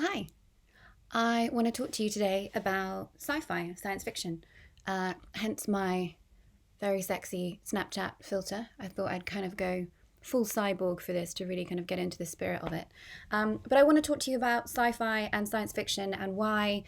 Hi. I want to talk to you today about sci-fi, science fiction. Hence my very sexy Snapchat filter. I thought I'd kind of go full cyborg for this to really kind of get into the spirit of it. But I want to talk to you about sci-fi and science fiction and why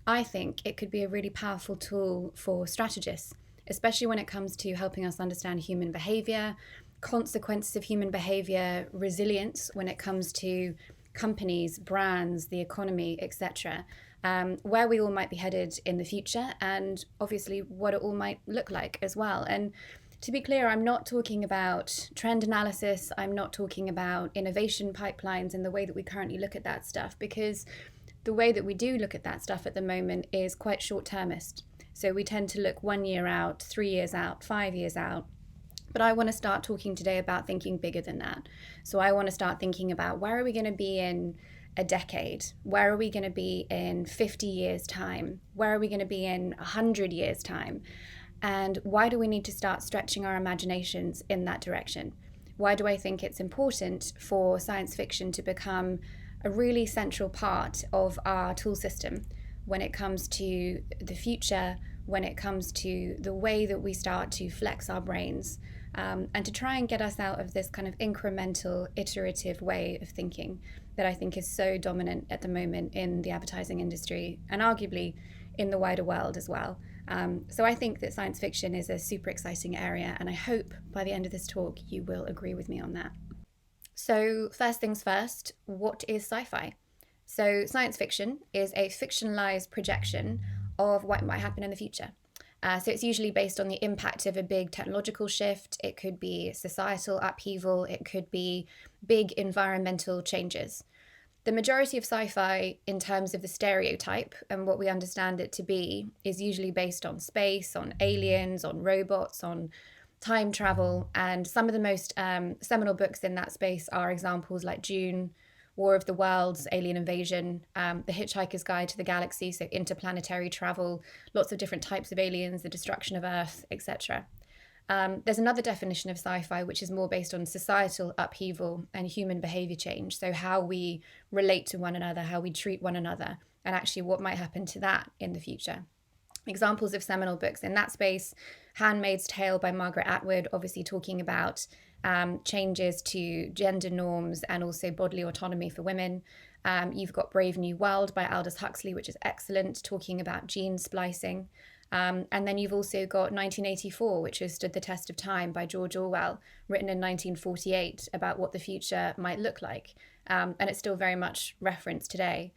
I think it could be a really powerful tool for strategists, especially when it comes to helping us understand human behavior, consequences of human behavior, resilience when it comes to companies, brands, the economy, etc., where we all might be headed in the future, and obviously what it all might look like as well. And to be clear, I'm not talking about trend analysis, I'm not talking about innovation pipelines and the way that we currently look at that stuff, because the way that we do look at that stuff at the moment is quite short-termist. So we tend to look 1 year out, 3 years out, 5 years out. But I want to start talking today about thinking bigger than that. So I want to start thinking about where are we going to be in a decade? Where are we going to be in 50 years' time? Where are we going to be in 100 years' time? And why do we need to start stretching our imaginations in that direction? Why do I think it's important for science fiction to become a really central part of our tool system when it comes to the future, when it comes to the way that we start to flex our brains, and to try and get us out of this kind of incremental, iterative way of thinking that I think is so dominant at the moment in the advertising industry and arguably in the wider world as well. So I think that science fiction is a super exciting area, and I hope by the end of this talk you will agree with me on that. So first things first, what is sci-fi? So science fiction is a fictionalized projection of what might happen in the future. So it's usually based on the impact of a big technological shift. It could be societal upheaval. It could be big environmental changes. The majority of sci-fi, in terms of the stereotype and what we understand it to be, is usually based on space, on aliens, on robots, on time travel. And some of the most seminal books in that space are examples like Dune, War of the Worlds, Alien Invasion, The Hitchhiker's Guide to the Galaxy, so interplanetary travel, lots of different types of aliens, the destruction of Earth, etc. There's another definition of sci-fi which is more based on societal upheaval and human behavior change, so how we relate to one another, how we treat one another, and actually what might happen to that in the future. Examples of seminal books in that space: Handmaid's Tale by Margaret Atwood, obviously talking about changes to gender norms and also bodily autonomy for women. You've got Brave New World by Aldous Huxley, which is excellent, talking about gene splicing. And then you've also got 1984, which has stood the test of time, by George Orwell, written in 1948, about what the future might look like. And it's still very much referenced today.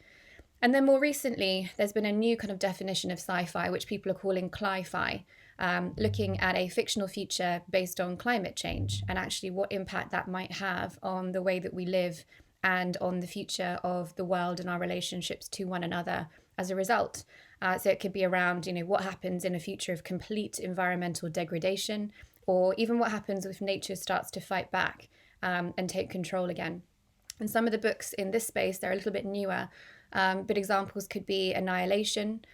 And then more recently, there's been a new kind of definition of sci-fi, which people are calling cli-fi, looking at a fictional future based on climate change and actually what impact that might have on the way that we live and on the future of the world and our relationships to one another as a result. So it could be around, what happens in a future of complete environmental degradation, or even what happens if nature starts to fight back and take control again. And some of the books in this space, they're a little bit newer, but examples could be Annihilation,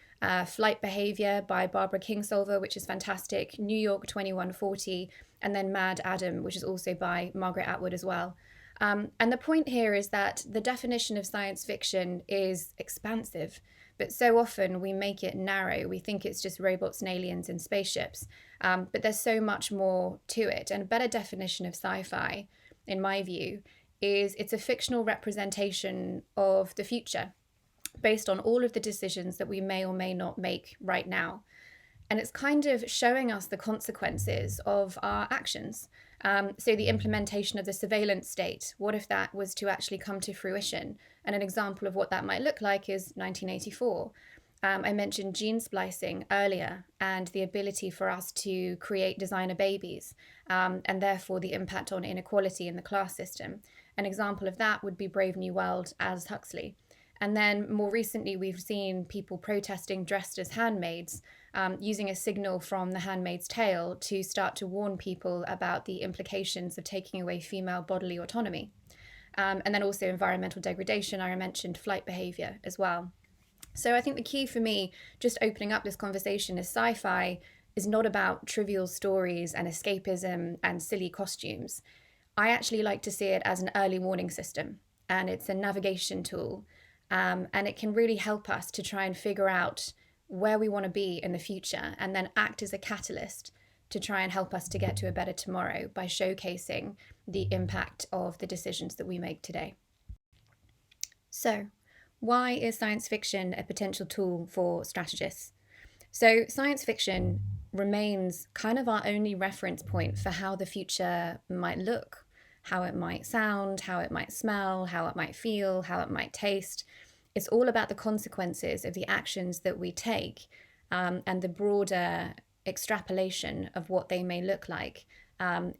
Flight Behavior by Barbara Kingsolver, which is fantastic, New York 2140, and then Mad Adam, which is also by Margaret Atwood as well. And the point here is that the definition of science fiction is expansive, but so often we make it narrow. We think it's just robots and aliens and spaceships, but there's so much more to it. And a better definition of sci-fi, in my view, is it's a fictional representation of the future based on all of the decisions that we may or may not make right now. And it's kind of showing us the consequences of our actions. So the implementation of the surveillance state, what if that was to actually come to fruition? And an example of what that might look like is 1984. I mentioned gene splicing earlier and the ability for us to create designer babies, and therefore the impact on inequality in the class system. An example of that would be Brave New World, as Huxley. And then more recently, we've seen people protesting dressed as handmaids, using a signal from The Handmaid's Tale to start to warn people about the implications of taking away female bodily autonomy. And then also environmental degradation. I mentioned Flight Behavior as well. So I think the key for me, just opening up this conversation, is sci-fi is not about trivial stories and escapism and silly costumes. I actually like to see it as an early warning system, and it's a navigation tool. And it can really help us to try and figure out where we want to be in the future, and then act as a catalyst to try and help us to get to a better tomorrow by showcasing the impact of the decisions that we make today. So, why is science fiction a potential tool for strategists? So, science fiction remains kind of our only reference point for how the future might look, how it might sound, how it might smell, how it might feel, how it might taste. It's all about the consequences of the actions that we take, and the broader extrapolation of what they may look like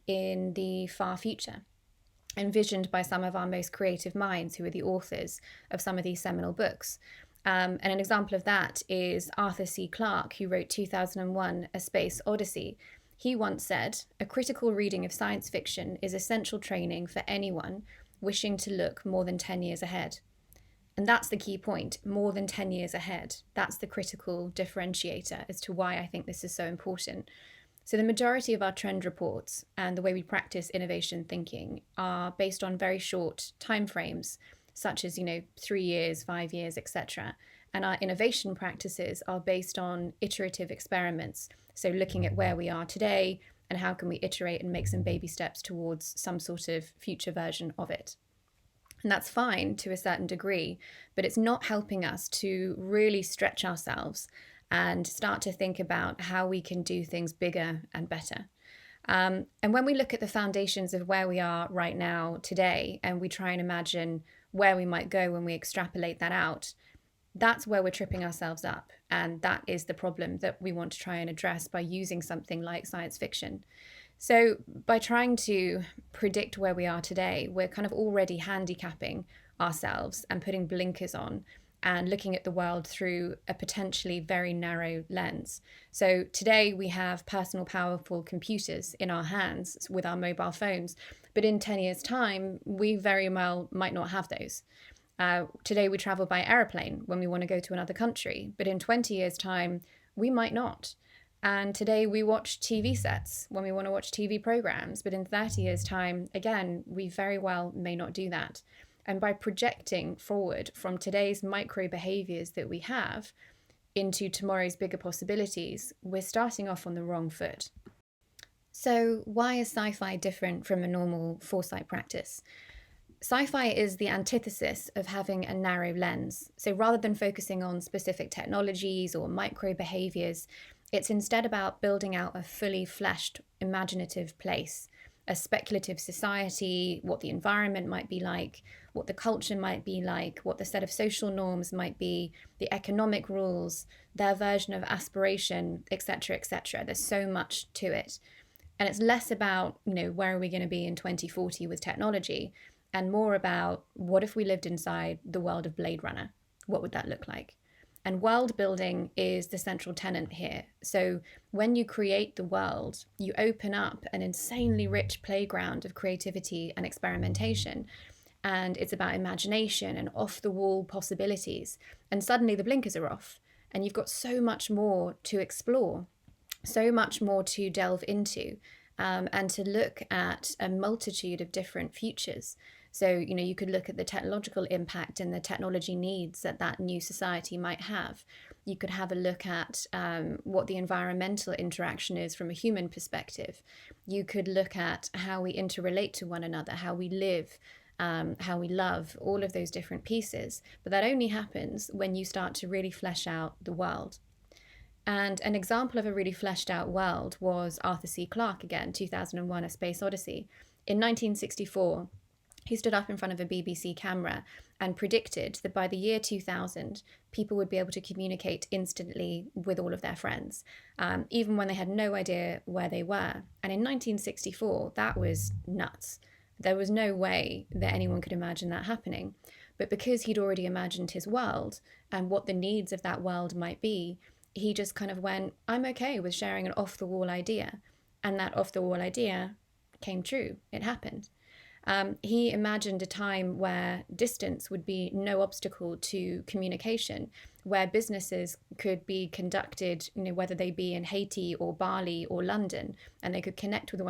in the far future, envisioned by some of our most creative minds who are the authors of some of these seminal books. And an example of that is Arthur C. Clarke, who wrote 2001: A Space Odyssey. He once said, "A critical reading of science fiction is essential training for anyone wishing to look more than 10 years ahead." And that's the key point, more than 10 years ahead. That's the critical differentiator as to why I think this is so important. So the majority of our trend reports and the way we practice innovation thinking are based on very short timeframes, such as, 3 years, 5 years, etc. And our innovation practices are based on iterative experiments. So looking at where we are today and how can we iterate and make some baby steps towards some sort of future version of it. And that's fine to a certain degree, but it's not helping us to really stretch ourselves and start to think about how we can do things bigger and better. And when we look at the foundations of where we are right now today, and we try and imagine where we might go when we extrapolate that out, that's where we're tripping ourselves up. And that is the problem that we want to try and address by using something like science fiction. So by trying to predict where we are today, we're kind of already handicapping ourselves and putting blinkers on and looking at the world through a potentially very narrow lens. So today we have personal, powerful computers in our hands with our mobile phones, but in 10 years' time, we very well might not have those. Today we travel by aeroplane when we want to go to another country, but in 20 years' time, we might not. And today we watch TV sets when we want to watch TV programs, but in 30 years' time, again, we very well may not do that. And by projecting forward from today's micro behaviors that we have into tomorrow's bigger possibilities, we're starting off on the wrong foot. So why is sci-fi different from a normal foresight practice? Sci-fi is the antithesis of having a narrow lens. So rather than focusing on specific technologies or micro behaviors, it's instead about building out a fully fleshed, imaginative place, a speculative society, what the environment might be like, what the culture might be like, what the set of social norms might be, the economic rules, their version of aspiration, etc., etc. There's so much to it. And it's less about, where are we going to be in 2040 with technology, and more about what if we lived inside the world of Blade Runner? What would that look like? And world building is the central tenet here. So when you create the world, you open up an insanely rich playground of creativity and experimentation. And it's about imagination and off-the-wall possibilities. And suddenly the blinkers are off. And you've got so much more to explore, so much more to delve into, and to look at a multitude of different futures. So, you could look at the technological impact and the technology needs that new society might have. You could have a look at what the environmental interaction is from a human perspective. You could look at how we interrelate to one another, how we live, how we love, all of those different pieces. But that only happens when you start to really flesh out the world. And an example of a really fleshed out world was Arthur C. Clarke again, 2001: A Space Odyssey. In 1964, he stood up in front of a BBC camera and predicted that by the year 2000, people would be able to communicate instantly with all of their friends, even when they had no idea where they were. And in 1964, that was nuts. There was no way that anyone could imagine that happening. But because he'd already imagined his world and what the needs of that world might be, he just kind of went, I'm okay with sharing an off-the-wall idea. And that off-the-wall idea came true. It happened. He imagined a time where distance would be no obstacle to communication, where businesses could be conducted, whether they be in Haiti or Bali or London, and they could connect with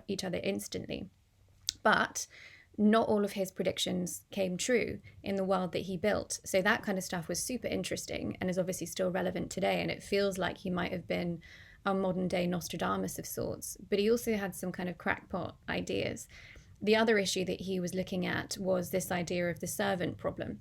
each other instantly. But not all of his predictions came true in the world that he built. So that kind of stuff was super interesting and is obviously still relevant today. And it feels like he might have been a modern day Nostradamus of sorts, but he also had some kind of crackpot ideas. The other issue that he was looking at was this idea of the servant problem.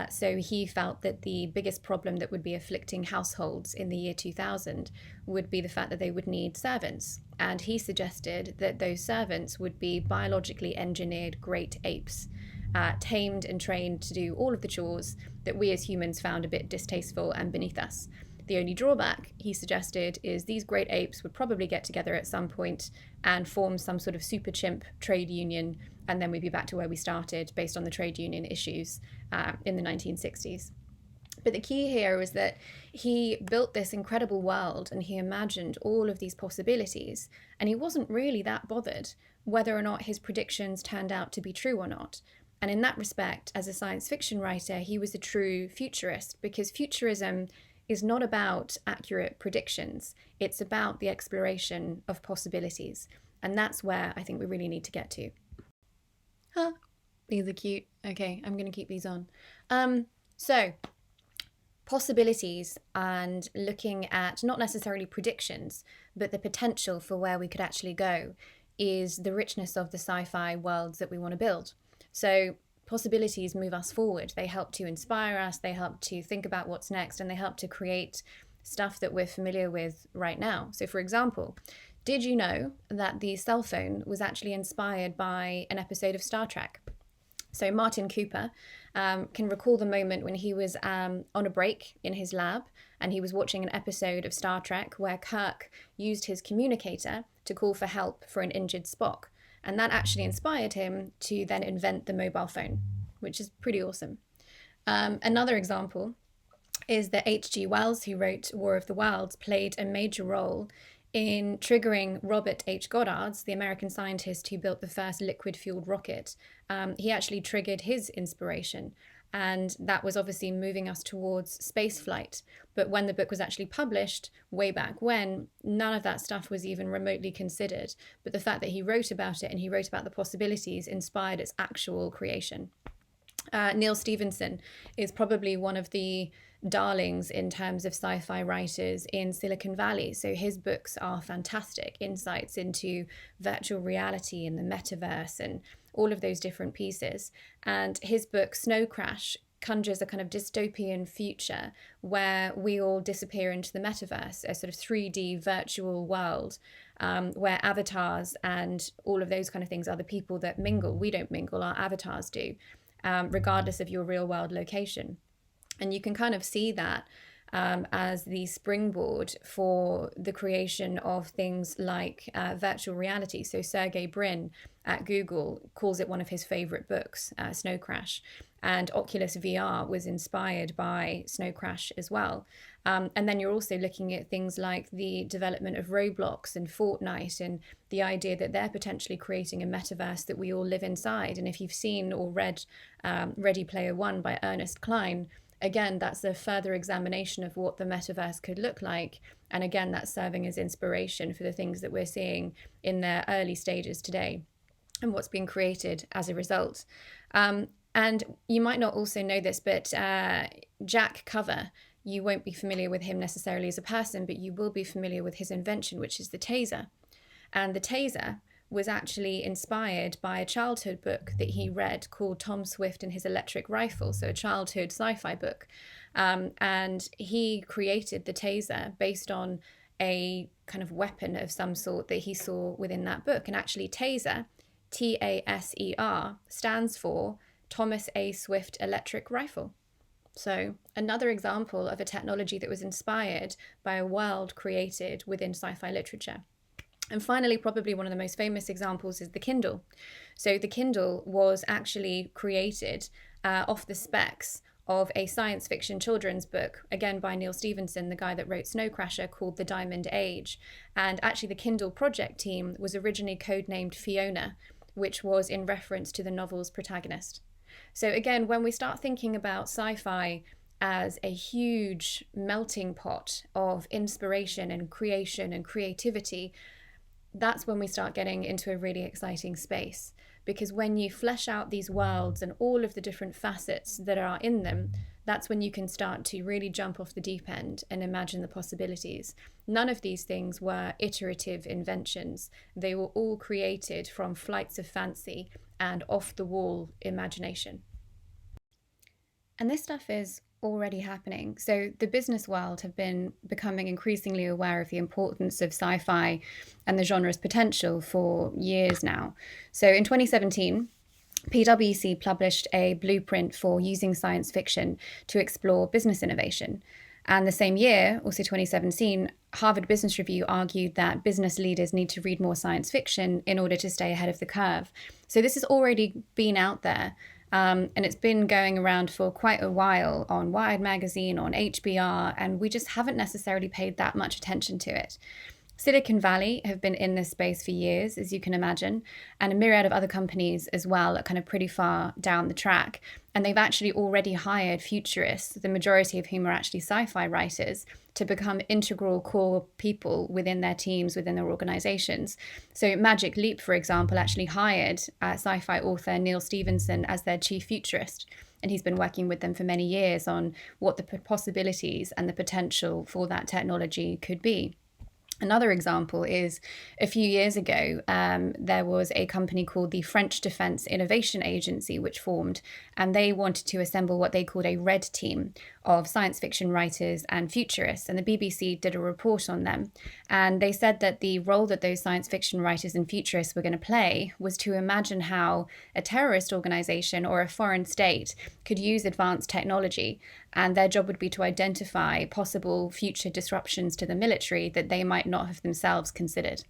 So he felt that the biggest problem that would be afflicting households in the year 2000 would be the fact that they would need servants. And he suggested that those servants would be biologically engineered great apes, tamed and trained to do all of the chores that we as humans found a bit distasteful and beneath us. The only drawback, he suggested, is these great apes would probably get together at some point and form some sort of super chimp trade union, and then we'd be back to where we started based on the trade union issues in the 1960s. But the key here was that he built this incredible world and he imagined all of these possibilities, and he wasn't really that bothered whether or not his predictions turned out to be true or not. And in that respect, as a science fiction writer, he was a true futurist, because futurism is not about accurate predictions. It's about the exploration of possibilities. And that's where I think we really need to get to. Huh, these are cute. Okay, I'm going to keep these on. So, possibilities and looking at not necessarily predictions, but the potential for where we could actually go is the richness of the sci-fi worlds that we want to build. So, possibilities move us forward. They help to inspire us, they help to think about what's next, and they help to create stuff that we're familiar with right now. So for example, did you know that the cell phone was actually inspired by an episode of Star Trek? So Martin Cooper can recall the moment when he was on a break in his lab and he was watching an episode of Star Trek where Kirk used his communicator to call for help for an injured Spock. And that actually inspired him to then invent the mobile phone, which is pretty awesome. Another example is that H.G. Wells, who wrote War of the Worlds, played a major role in triggering Robert H. Goddard's, the American scientist who built the first liquid-fueled rocket. He actually triggered his inspiration. And that was obviously moving us towards spaceflight. But when the book was actually published, way back when, none of that stuff was even remotely considered. But the fact that he wrote about it and he wrote about the possibilities inspired its actual creation. Neil Stephenson is probably one of the darlings in terms of sci-fi writers in Silicon Valley. So his books are fantastic insights into virtual reality and the metaverse and all of those different pieces. And his book, Snow Crash, conjures a kind of dystopian future where we all disappear into the metaverse, a sort of 3D virtual world where avatars and all of those kind of things are the people that mingle. We don't mingle, our avatars do, regardless of your real world location. And you can kind of see that as the springboard for the creation of things like virtual reality. So Sergey Brin at Google calls it one of his favorite books, Snow Crash. And Oculus VR was inspired by Snow Crash as well. And then you're also looking at things like the development of Roblox and Fortnite and the idea that they're potentially creating a metaverse that we all live inside. And if you've seen or read Ready Player One by Ernest Cline, again, that's a further examination of what the metaverse could look like. And again, that's serving as inspiration for the things that we're seeing in their early stages today and what's being created as a result. And you might not also know this, but Jack Cover, you won't be familiar with him necessarily as a person, but you will be familiar with his invention, which is the taser. And the taser was actually inspired by a childhood book that he read called Tom Swift and His Electric Rifle, so a childhood sci-fi book. And he created the taser based on a kind of weapon of some sort that he saw within that book. And actually taser, T-A-S-E-R, stands for Thomas A. Swift Electric Rifle. So another example of a technology that was inspired by a world created within sci-fi literature. And finally, probably one of the most famous examples is the Kindle. So the Kindle was actually created off the specs of a science fiction children's book, again by Neil Stephenson, the guy that wrote Snow Crasher, called The Diamond Age. And actually the Kindle project team was originally codenamed Fiona, which was in reference to the novel's protagonist. So again, when we start thinking about sci-fi as a huge melting pot of inspiration and creation and creativity, that's when we start getting into a really exciting space. because when you flesh out these worlds and all of the different facets that are in them, that's when you can start to really jump off the deep end and imagine the possibilities. None of these things were iterative inventions. They were all created from flights of fancy and off-the-wall imagination. And this stuff is already happening. So the business world have been becoming increasingly aware of the importance of sci-fi and the genre's potential for years now. So in 2017, PwC published a blueprint for using science fiction to explore business innovation. And the same year, also 2017, Harvard Business Review argued that business leaders need to read more science fiction in order to stay ahead of the curve. So this has already been out there. And it's been going around for quite a while on Wired magazine, on HBR, and we just haven't necessarily paid that much attention to it. Silicon Valley have been in this space for years, as you can imagine, and a myriad of other companies as well are kind of pretty far down the track. And they've actually already hired futurists, the majority of whom are actually sci-fi writers, to become integral core people within their teams, within their organizations. So Magic Leap, for example, actually hired sci-fi author Neil Stephenson as their chief futurist. And he's been working with them for many years on what the possibilities and the potential for that technology could be. Another example is a few years ago, there was a company called the French Defense Innovation Agency, which formed, and they wanted to assemble what they called a red team of science fiction writers and futurists. And the BBC did a report on them. And they said that the role that those science fiction writers and futurists were going to play was to imagine how a terrorist organization or a foreign state could use advanced technology. And their job would be to identify possible future disruptions to the military that they might not have themselves considered.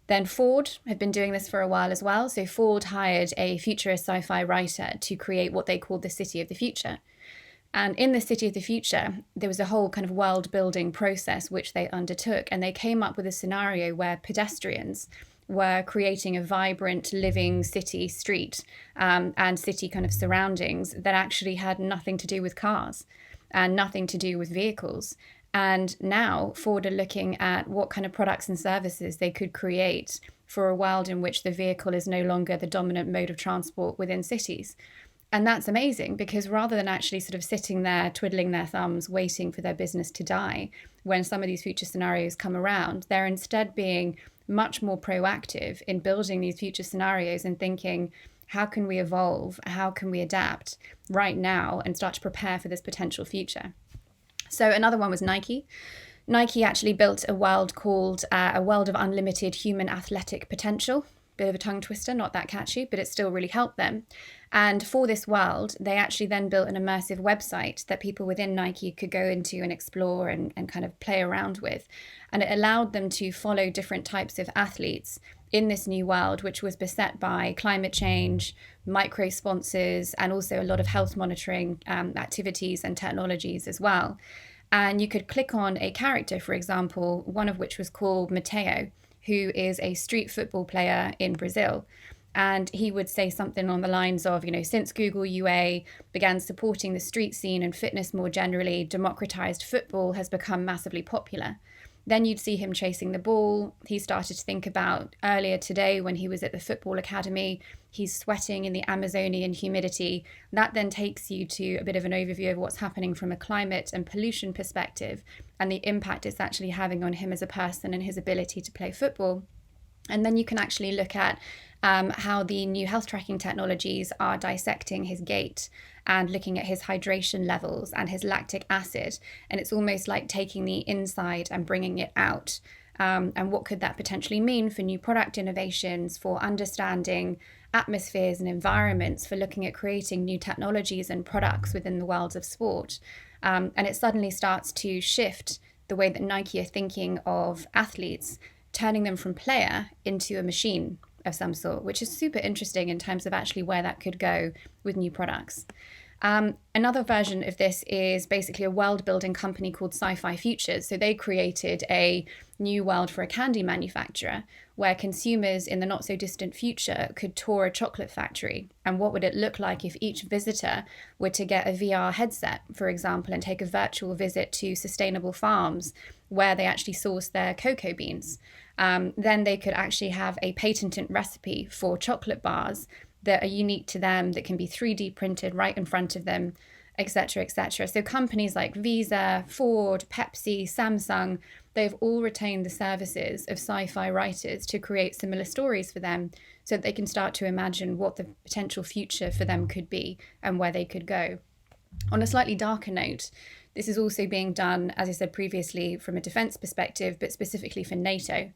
Then Ford had been doing this for a while as well. So Ford hired a futurist sci-fi writer to create what they called the City of the Future. And in the City of the Future, there was a whole kind of world building process which they undertook. And they came up with a scenario where pedestrians were creating a vibrant living city street and city kind of surroundings that actually had nothing to do with cars and nothing to do with vehicles. And now Ford are looking at what kind of products and services they could create for a world in which the vehicle is no longer the dominant mode of transport within cities. And that's amazing, because rather than actually sort of sitting there twiddling their thumbs waiting for their business to die when some of these future scenarios come around, they're instead being much more proactive in building these future scenarios and thinking, how can we evolve? How can we adapt right now and start to prepare for this potential future? So another one was Nike. Nike actually built a world called a world of unlimited human athletic potential. Bit of a tongue twister, not that catchy, but it still really helped them. And for this world, they actually then built an immersive website that people within Nike could go into and explore and kind of play around with. And it allowed them to follow different types of athletes in this new world, which was beset by climate change, micro sponsors, and also a lot of health monitoring activities and technologies as well. And you could click on a character, for example, one of which was called Mateo, who is a street football player in Brazil. And he would say something on the lines of, since Google UA began supporting the street scene and fitness more generally, democratized football has become massively popular. Then you'd see him chasing the ball. He started to think about earlier today when he was at the football academy, he's sweating in the Amazonian humidity. That then takes you to a bit of an overview of what's happening from a climate and pollution perspective and the impact it's actually having on him as a person and his ability to play football. And then you can actually look at how the new health tracking technologies are dissecting his gait and looking at his hydration levels and his lactic acid. And it's almost like taking the inside and bringing it out. And what could that potentially mean for new product innovations, for understanding atmospheres and environments, for looking at creating new technologies and products within the worlds of sport. And it suddenly starts to shift the way that Nike are thinking of athletes, turning them from player into a machine of some sort, which is super interesting in terms of actually where that could go with new products. Another version of this is basically a world building company called Sci-Fi Futures. So they created a new world for a candy manufacturer where consumers in the not so distant future could tour a chocolate factory. And what would it look like if each visitor were to get a VR headset, for example, and take a virtual visit to sustainable farms where they actually source their cocoa beans. Then they could actually have a patented recipe for chocolate bars that are unique to them, that can be 3D printed right in front of them, etc., etc. So companies like Visa, Ford, Pepsi, Samsung, they've all retained the services of sci-fi writers to create similar stories for them so that they can start to imagine what the potential future for them could be and where they could go. On a slightly darker note, this is also being done, as I said previously, from a defence perspective, but specifically for NATO.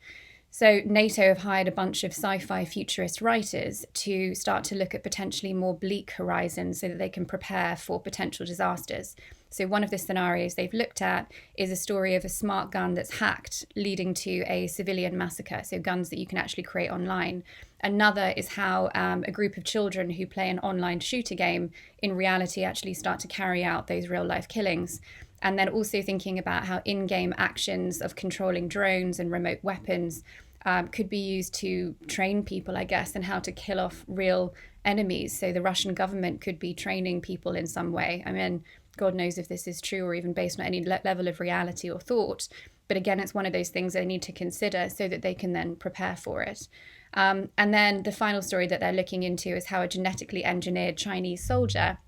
So NATO have hired a bunch of sci-fi futurist writers to start to look at potentially more bleak horizons so that they can prepare for potential disasters. So one of the scenarios they've looked at is a story of a smart gun that's hacked, leading to a civilian massacre, so guns that you can actually create online. Another is how a group of children who play an online shooter game in reality actually start to carry out those real-life killings. And then also thinking about how in-game actions of controlling drones and remote weapons could be used to train people, I guess, and how to kill off real enemies. So the Russian government could be training people in some way. I mean, God knows if this is true or even based on any level of reality or thought. But again, it's one of those things they need to consider so that they can then prepare for it. And then the final story that they're looking into is how a genetically engineered Chinese soldier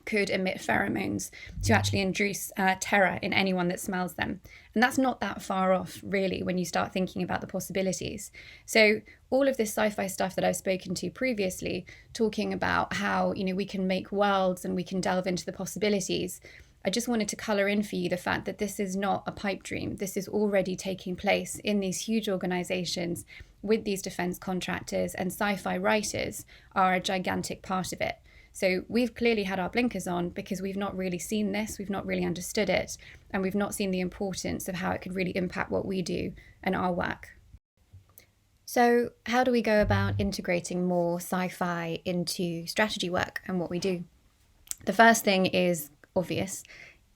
could emit pheromones to actually induce terror in anyone that smells them. And that's not that far off, really, when you start thinking about the possibilities. So all of this sci-fi stuff that I've spoken to previously, talking about how, we can make worlds and we can delve into the possibilities, I just wanted to colour in for you the fact that this is not a pipe dream. This is already taking place in these huge organisations with these defence contractors, and sci-fi writers are a gigantic part of it. So we've clearly had our blinkers on because we've not really seen this, we've not really understood it, and we've not seen the importance of how it could really impact what we do and our work. So how do we go about integrating more sci-fi into strategy work and what we do? The first thing is obvious.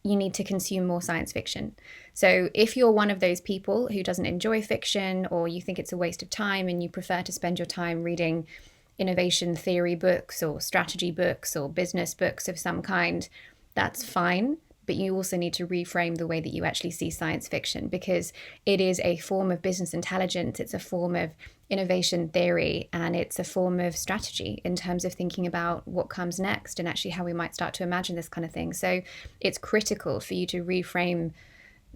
You need to consume more science fiction. So if you're one of those people who doesn't enjoy fiction, or you think it's a waste of time and you prefer to spend your time reading innovation theory books or strategy books or business books of some kind, that's fine. But you also need to reframe the way that you actually see science fiction, because it is a form of business intelligence, it's a form of innovation theory, and it's a form of strategy in terms of thinking about what comes next and actually how we might start to imagine this kind of thing. So it's critical for you to reframe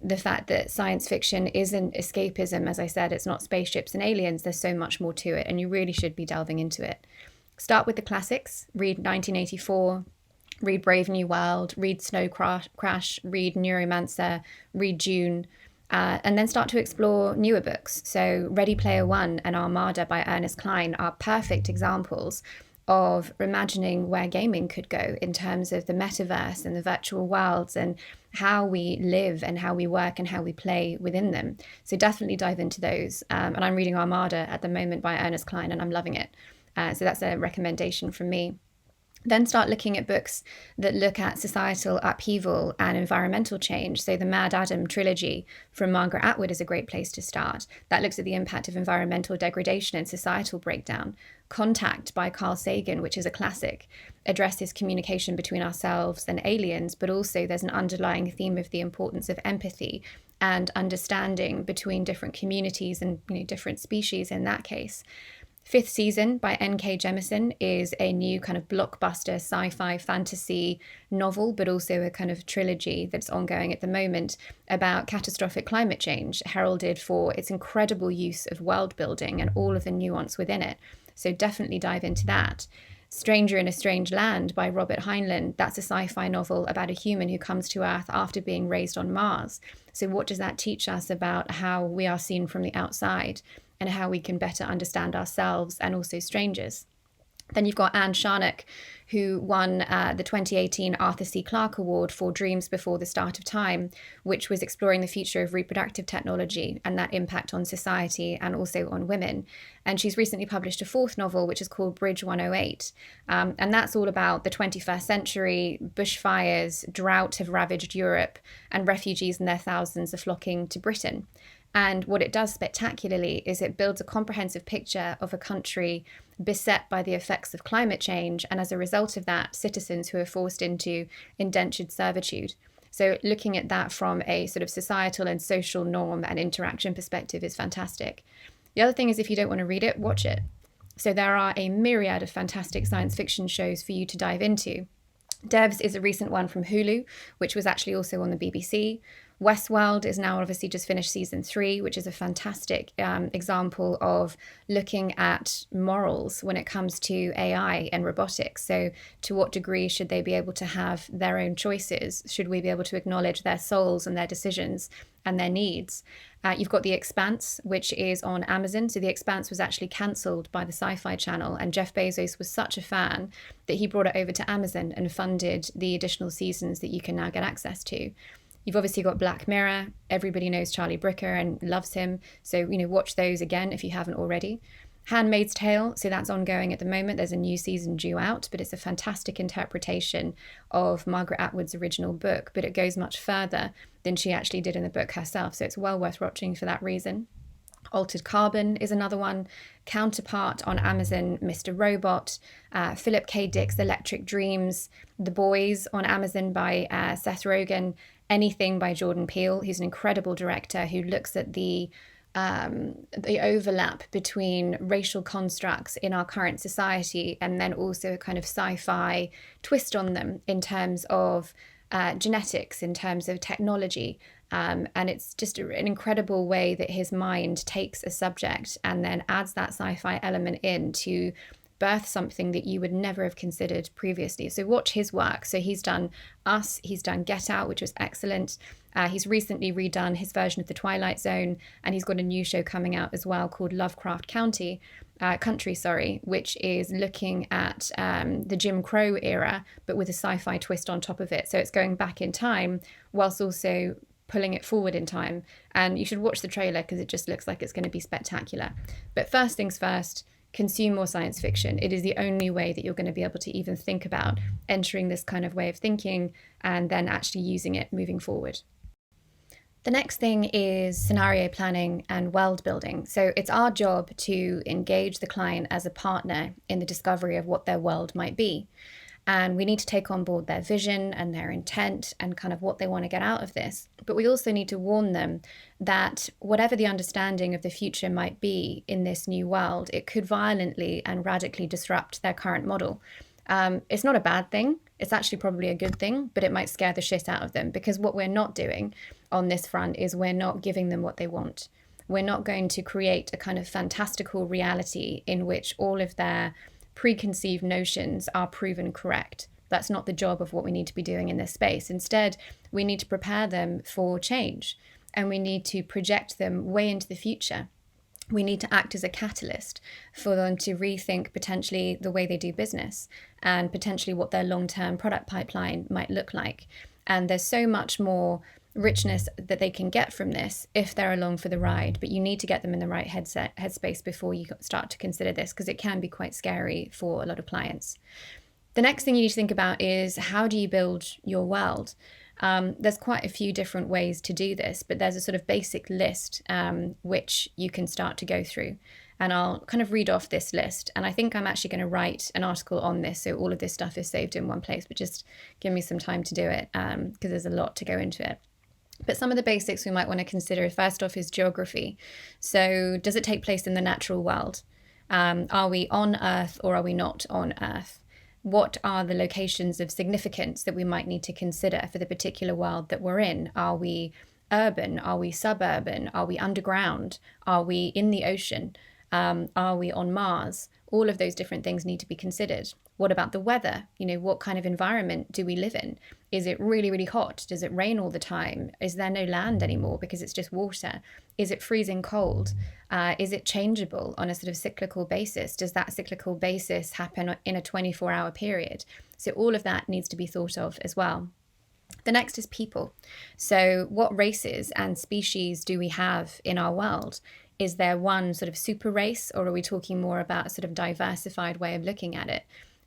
the fact that science fiction isn't escapism. As I said, it's not spaceships and aliens. There's so much more to it, and you really should be delving into it. Start with the classics. Read 1984, read Brave New World, read Snow Crash, read Neuromancer, read Dune, and then start to explore newer books. So Ready Player One and Armada by Ernest Cline are perfect examples of imagining where gaming could go in terms of the metaverse and the virtual worlds and how we live and how we work and how we play within them. So definitely dive into those. And I'm reading Armada at the moment by Ernest Cline, and I'm loving it. So that's a recommendation from me. Then start looking at books that look at societal upheaval and environmental change. So the Mad Adam Trilogy from Margaret Atwood is a great place to start. That looks at the impact of environmental degradation and societal breakdown. Contact by Carl Sagan, which is a classic, addresses communication between ourselves and aliens, but also there's an underlying theme of the importance of empathy and understanding between different communities and different species in that case. Fifth Season by N.K. Jemisin is a new kind of blockbuster sci-fi fantasy novel, but also a kind of trilogy that's ongoing at the moment about catastrophic climate change, heralded for its incredible use of world building and all of the nuance within it. So definitely dive into that. Stranger in a Strange Land by Robert Heinlein. That's a sci-fi novel about a human who comes to Earth after being raised on Mars. So what does that teach us about how we are seen from the outside and how we can better understand ourselves and also strangers? Then you've got Anne Sharnick, who won the 2018 Arthur C. Clarke Award for Dreams Before the Start of Time, which was exploring the future of reproductive technology and that impact on society and also on women. And she's recently published a fourth novel, which is called Bridge 108. And that's all about the 21st century. Bushfires, drought have ravaged Europe, and refugees in their thousands are flocking to Britain. And what it does spectacularly is it builds a comprehensive picture of a country beset by the effects of climate change, and as a result of that, citizens who are forced into indentured servitude. So looking at that from a sort of societal and social norm and interaction perspective is fantastic. The other thing is, if you don't want to read it, watch it. So there are a myriad of fantastic science fiction shows for you to dive into. Devs is a recent one from Hulu, which was actually also on the BBC. Westworld is now obviously just finished season 3, which is a fantastic example of looking at morals when it comes to AI and robotics. So to what degree should they be able to have their own choices? Should we be able to acknowledge their souls and their decisions and their needs? You've got The Expanse, which is on Amazon. So The Expanse was actually cancelled by the Sci-Fi Channel, and Jeff Bezos was such a fan that he brought it over to Amazon and funded the additional seasons that you can now get access to. You've obviously got Black Mirror. Everybody knows Charlie Brooker and loves him. So, watch those again if you haven't already. Handmaid's Tale, so that's ongoing at the moment. There's a new season due out, but it's a fantastic interpretation of Margaret Atwood's original book, but it goes much further than she actually did in the book herself. So it's well worth watching for that reason. Altered Carbon is another one. Counterpart on Amazon, Mr. Robot. Philip K. Dick's Electric Dreams. The Boys on Amazon by Seth Rogen. Anything by Jordan Peele, who's an incredible director who looks at the overlap between racial constructs in our current society, and then also a kind of sci-fi twist on them in terms of genetics, in terms of technology. And it's just an incredible way that his mind takes a subject and then adds that sci-fi element in to birth something that you would never have considered previously. So watch his work. So he's done Us, he's done Get Out, which was excellent. He's recently redone his version of The Twilight Zone, and he's got a new show coming out as well called Lovecraft Country, which is looking at the Jim Crow era, but with a sci-fi twist on top of it. So it's going back in time whilst also pulling it forward in time. And you should watch the trailer because it just looks like it's going to be spectacular. But first things first, consume more science fiction. It is the only way that you're going to be able to even think about entering this kind of way of thinking and then actually using it moving forward. The next thing is scenario planning and world building. So it's our job to engage the client as a partner in the discovery of what their world might be. And we need to take on board their vision and their intent and kind of what they want to get out of this. But we also need to warn them that whatever the understanding of the future might be in this new world, it could violently and radically disrupt their current model. It's not a bad thing. It's actually probably a good thing, but it might scare the shit out of them, because what we're not doing on this front is we're not giving them what they want. We're not going to create a kind of fantastical reality in which all of their preconceived notions are proven correct. That's not the job of what we need to be doing in this space. Instead, we need to prepare them for change, and we need to project them way into the future. We need to act as a catalyst for them to rethink potentially the way they do business and potentially what their long-term product pipeline might look like. And there's so much more richness that they can get from this if they're along for the ride, but you need to get them in the right headspace before you start to consider this, because it can be quite scary for a lot of clients. The next thing you need to think about is, how do you build your world? There's quite a few different ways to do this, but there's a sort of basic list which you can start to go through. And I'll kind of read off this list. And I think I'm actually going to write an article on this, so all of this stuff is saved in one place, but just give me some time to do it, because there's a lot to go into it. But some of the basics we might want to consider, first off, is geography. So does it take place in the natural world? Are we on Earth or are we not on Earth? What are the locations of significance that we might need to consider for the particular world that we're in? Are we urban? Are we suburban? Are we underground? Are we in the ocean? Are we on Mars? All of those different things need to be considered. What about the weather? What kind of environment do we live in? Is it really, really hot? Does it rain all the time? Is there no land anymore because it's just water? Is it freezing cold? Is it changeable on a sort of cyclical basis? Does that cyclical basis happen in a 24-hour period? So all of that needs to be thought of as well. The next is people. So what races and species do we have in our world? Is there one sort of super race, or are we talking more about a sort of diversified way of looking at it?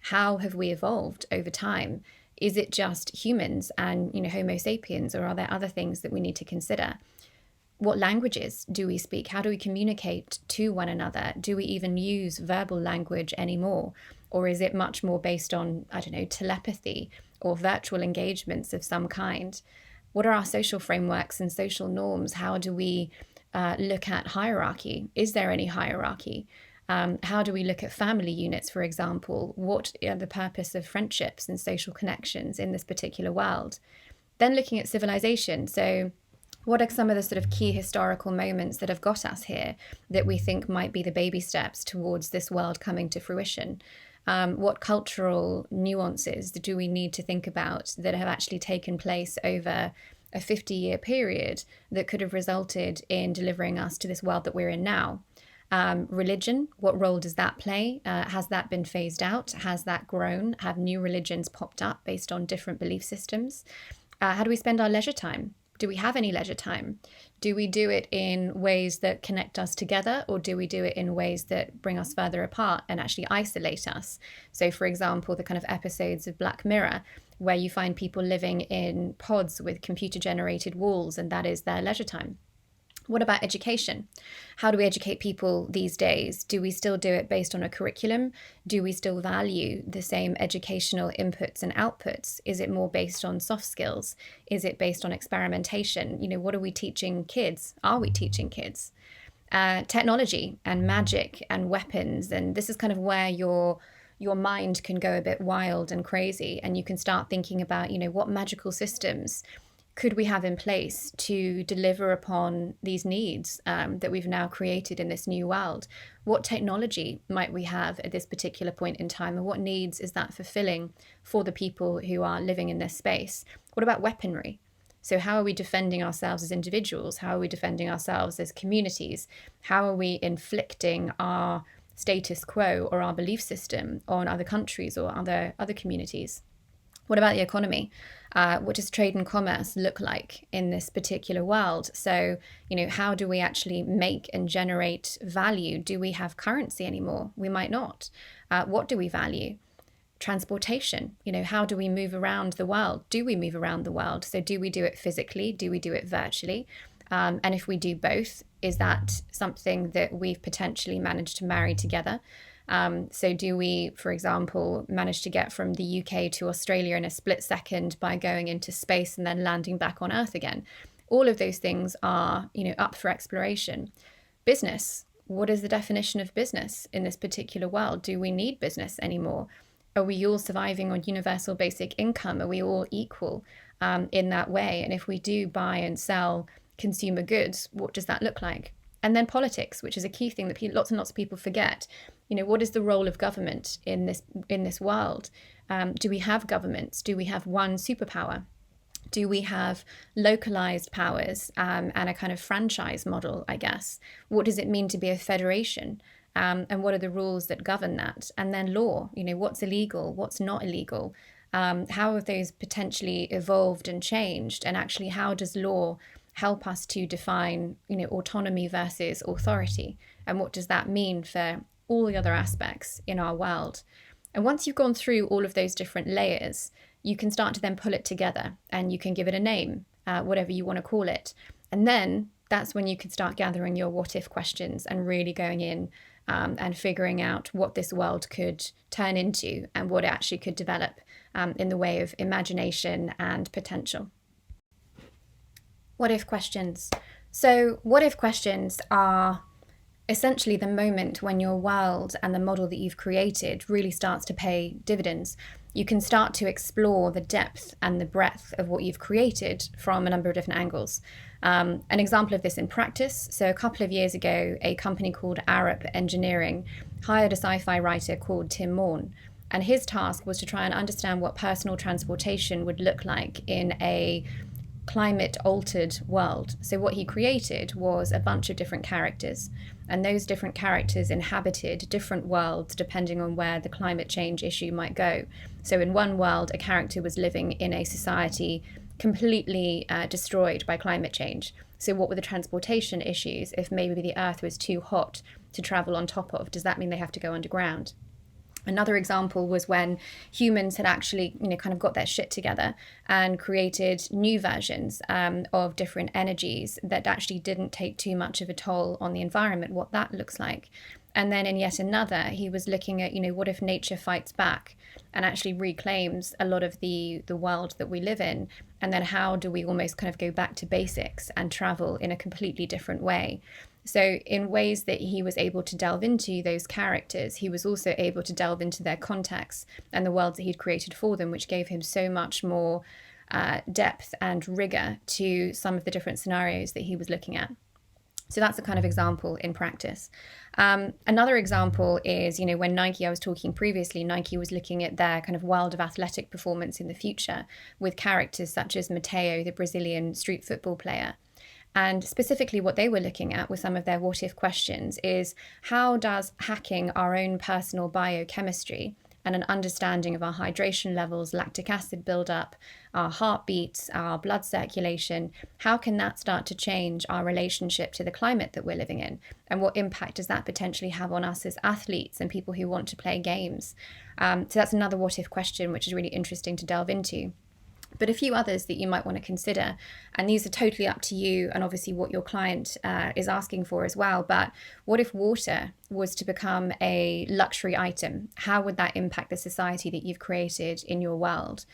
How have we evolved over time? Is it just humans and, Homo sapiens, or are there other things that we need to consider? What languages do we speak? How do we communicate to one another? Do we even use verbal language anymore? Or is it much more based on, telepathy or virtual engagements of some kind? What are our social frameworks and social norms? How do we look at hierarchy? Is there any hierarchy? How do we look at family units, for example? What are the purpose of friendships and social connections in this particular world? Then looking at civilization. So what are some of the sort of key historical moments that have got us here that we think might be the baby steps towards this world coming to fruition? What cultural nuances do we need to think about that have actually taken place over a 50-year period that could have resulted in delivering us to this world that we're in now? Religion, what role does that play? Has that been phased out? Has that grown? Have new religions popped up based on different belief systems? How do we spend our leisure time? Do we have any leisure time? Do we do it in ways that connect us together, or do we do it in ways that bring us further apart and actually isolate us? So, for example, the kind of episodes of Black Mirror, where you find people living in pods with computer-generated walls, and that is their leisure time. What about education? How do we educate people these days? Do we still do it based on a curriculum? Do we still value the same educational inputs and outputs? Is it more based on soft skills? Is it based on experimentation? What are we teaching kids? Are we teaching kids? Technology and magic and weapons. And this is kind of where your mind can go a bit wild and crazy, and you can start thinking about, what magical systems could we have in place to deliver upon these needs that we've now created in this new world? What technology might we have at this particular point in time, and what needs is that fulfilling for the people who are living in this space? What about weaponry? So how are we defending ourselves as individuals? How are we defending ourselves as communities? How are we inflicting our status quo or our belief system on other countries or other communities? What about the economy? What does trade and commerce look like in this particular world? So, how do we actually make and generate value? Do we have currency anymore? We might not. What do we value? Transportation. How do we move around the world? Do we move around the world? So do we do it physically? Do we do it virtually? And if we do both, is that something that we've potentially managed to marry together? So do we, for example, manage to get from the UK to Australia in a split second by going into space and then landing back on Earth again? All of those things are, up for exploration. Business. What is the definition of business in this particular world? Do we need business anymore? Are we all surviving on universal basic income? Are we all equal in that way? And if we do buy and sell consumer goods, what does that look like? And then politics, which is a key thing that lots and lots of people forget. What is the role of government in this world? Do we have governments? Do we have one superpower? Do we have localized powers and a kind of franchise model, I guess? What does it mean to be a federation? And what are the rules that govern that? And then law, what's illegal, what's not illegal? How have those potentially evolved and changed? And actually, how does law help us to define, autonomy versus authority? And what does that mean for all the other aspects in our world? And once you've gone through all of those different layers, you can start to then pull it together and you can give it a name, whatever you want to call it. And then that's when you can start gathering your what if questions and really going in and figuring out what this world could turn into and what it actually could develop in the way of imagination and potential. What if questions. So what if questions are essentially the moment when your world and the model that you've created really starts to pay dividends. You can start to explore the depth and the breadth of what you've created from a number of different angles. An example of this in practice, so a couple of years ago, a company called Arup Engineering hired a sci-fi writer called Tim Morn, and his task was to try and understand what personal transportation would look like in a climate-altered world. So what he created was a bunch of different characters, and those different characters inhabited different worlds depending on where the climate change issue might go. So in one world, a character was living in a society completely destroyed by climate change. So what were the transportation issues if maybe the Earth was too hot to travel on top of? Does that mean they have to go underground? Another example was when humans had actually, kind of got their shit together and created new versions of different energies that actually didn't take too much of a toll on the environment, what that looks like. And then in yet another, he was looking at, what if nature fights back and actually reclaims a lot of the world that we live in? And then how do we almost kind of go back to basics and travel in a completely different way? So in ways that he was able to delve into those characters, he was also able to delve into their contexts and the worlds that he'd created for them, which gave him so much more depth and rigor to some of the different scenarios that he was looking at. So that's a kind of example in practice. Another example is, when Nike, I was talking previously, Nike was looking at their kind of world of athletic performance in the future with characters such as Mateo, the Brazilian street football player. And specifically what they were looking at with some of their what if questions is, how does hacking our own personal biochemistry and an understanding of our hydration levels, lactic acid buildup, our heartbeats, our blood circulation, how can that start to change our relationship to the climate that we're living in? And what impact does that potentially have on us as athletes and people who want to play games? So that's another what if question, which is really interesting to delve into. But a few others that you might want to consider, and these are totally up to you and obviously what your client is asking for as well. But what if water was to become a luxury item? How would that impact the society that you've created in your world?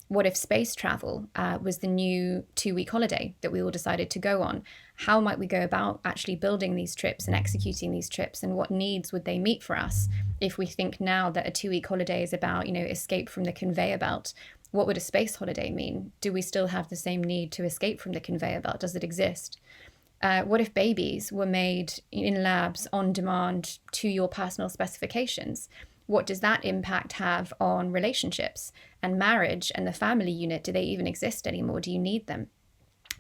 What if space travel was the new 2-week holiday that we all decided to go on? How might we go about actually building these trips and executing these trips, and what needs would they meet for us if we think now that a 2-week holiday is about, escape from the conveyor belt? What would a space holiday mean? Do we still have the same need to escape from the conveyor belt? Does it exist? What if babies were made in labs on demand to your personal specifications? What does that impact have on relationships and marriage and the family unit? Do they even exist anymore? Do you need them?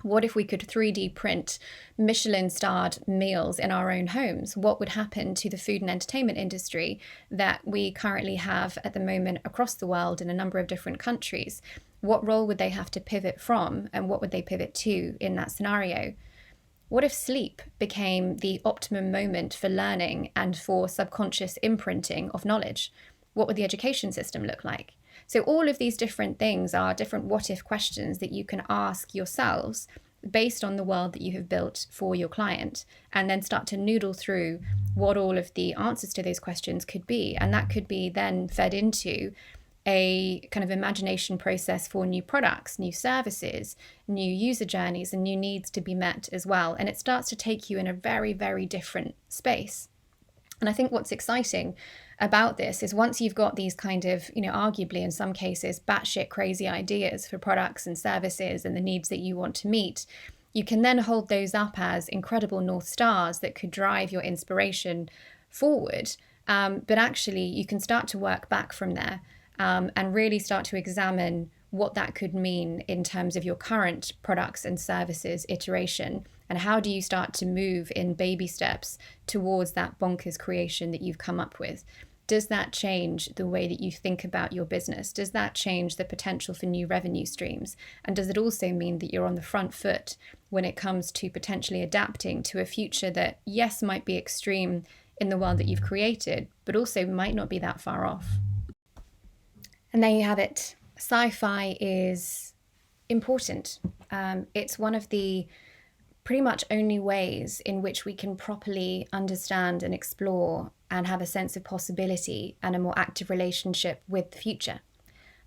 What if we could 3D print Michelin-starred meals in our own homes? What would happen to the food and entertainment industry that we currently have at the moment across the world in a number of different countries? What role would they have to pivot from, and what would they pivot to in that scenario? What if sleep became the optimum moment for learning and for subconscious imprinting of knowledge? What would the education system look like? So all of these different things are different what-if questions that you can ask yourselves based on the world that you have built for your client, and then start to noodle through what all of the answers to those questions could be. And that could be then fed into a kind of imagination process for new products, new services, new user journeys, and new needs to be met as well. And it starts to take you in a very, very different space. And I think what's exciting about this is once you've got these kind of, arguably in some cases, batshit crazy ideas for products and services and the needs that you want to meet, you can then hold those up as incredible North Stars that could drive your inspiration forward. But actually, you can start to work back from there and really start to examine what that could mean in terms of your current products and services iteration, and how do you start to move in baby steps towards that bonkers creation that you've come up with. Does that change the way that you think about your business? Does that change the potential for new revenue streams? And does it also mean that you're on the front foot when it comes to potentially adapting to a future that, yes, might be extreme in the world that you've created, but also might not be that far off? And there you have it. Sci-fi is important. It's one of the pretty much only ways in which we can properly understand and explore and have a sense of possibility and a more active relationship with the future.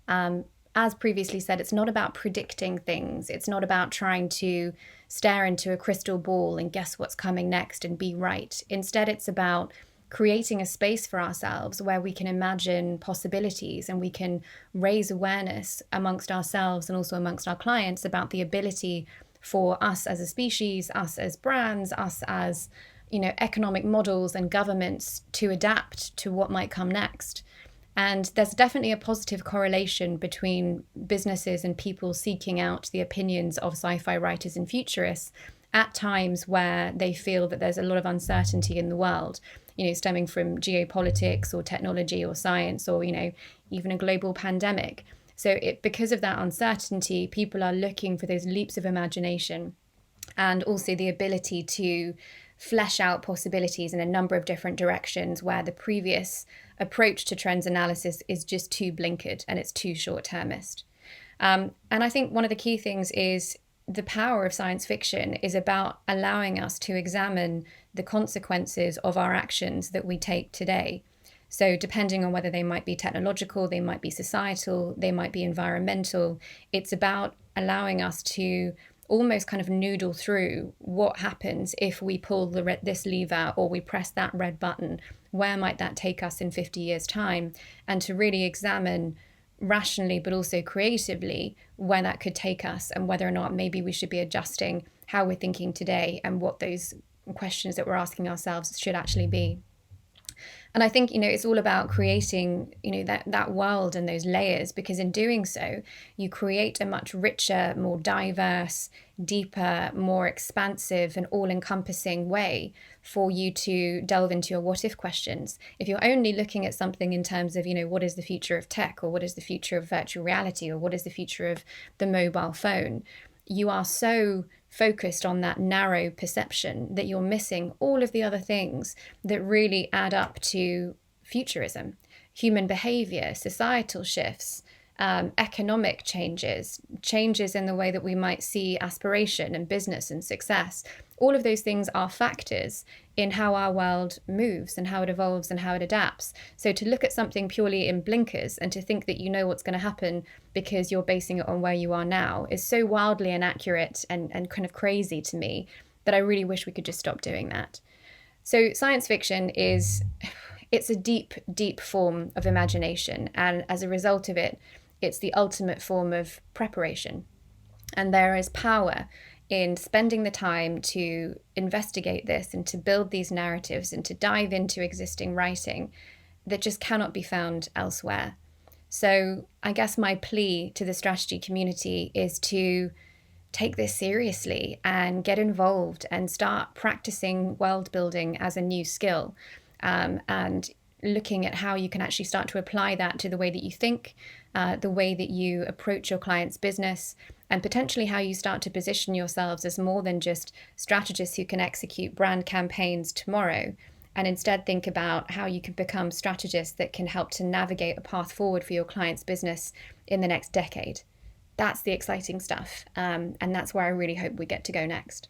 As previously said, it's not about predicting things. It's not about trying to stare into a crystal ball and guess what's coming next and be right. Instead, it's about creating a space for ourselves where we can imagine possibilities and we can raise awareness amongst ourselves and also amongst our clients about the ability for us as a species, us as brands, us as, economic models and governments to adapt to what might come next. And there's definitely a positive correlation between businesses and people seeking out the opinions of sci-fi writers and futurists at times where they feel that there's a lot of uncertainty in the world, stemming from geopolitics or technology or science or, even a global pandemic. So because of that uncertainty, people are looking for those leaps of imagination and also the ability to flesh out possibilities in a number of different directions where the previous approach to trends analysis is just too blinkered and it's too short-termist. And I think one of the key things is the power of science fiction is about allowing us to examine the consequences of our actions that we take today. So depending on whether they might be technological, they might be societal, they might be environmental, it's about allowing us to almost kind of noodle through what happens if we pull this lever or we press that red button. Where might that take us in 50 years' time? And to really examine rationally but also creatively where that could take us, and whether or not maybe we should be adjusting how we're thinking today and what those questions that we're asking ourselves should actually be. And I think, it's all about creating, that world and those layers, because in doing so, you create a much richer, more diverse, deeper, more expansive and all-encompassing way for you to delve into your what-if questions. If you're only looking at something in terms of, what is the future of tech, or what is the future of virtual reality, or what is the future of the mobile phone, you are so focused on that narrow perception that you're missing all of the other things that really add up to futurism: human behavior, societal shifts, economic changes in the way that we might see aspiration and business and success. All of those things are factors in how our world moves and how it evolves and how it adapts. So to look at something purely in blinkers and to think that you know what's going to happen because you're basing it on where you are now is so wildly inaccurate and kind of crazy to me that I really wish we could just stop doing that. So science fiction it's a deep, deep form of imagination. And as a result of it, it's the ultimate form of preparation. And there is power in spending the time to investigate this and to build these narratives and to dive into existing writing that just cannot be found elsewhere. So I guess my plea to the strategy community is to take this seriously and get involved and start practicing world building as a new skill, and looking at how you can actually start to apply that to the way that you think, the way that you approach your client's business, and potentially how you start to position yourselves as more than just strategists who can execute brand campaigns tomorrow, and instead think about how you can become strategists that can help to navigate a path forward for your client's business in the next decade. That's the exciting stuff, and that's where I really hope we get to go next.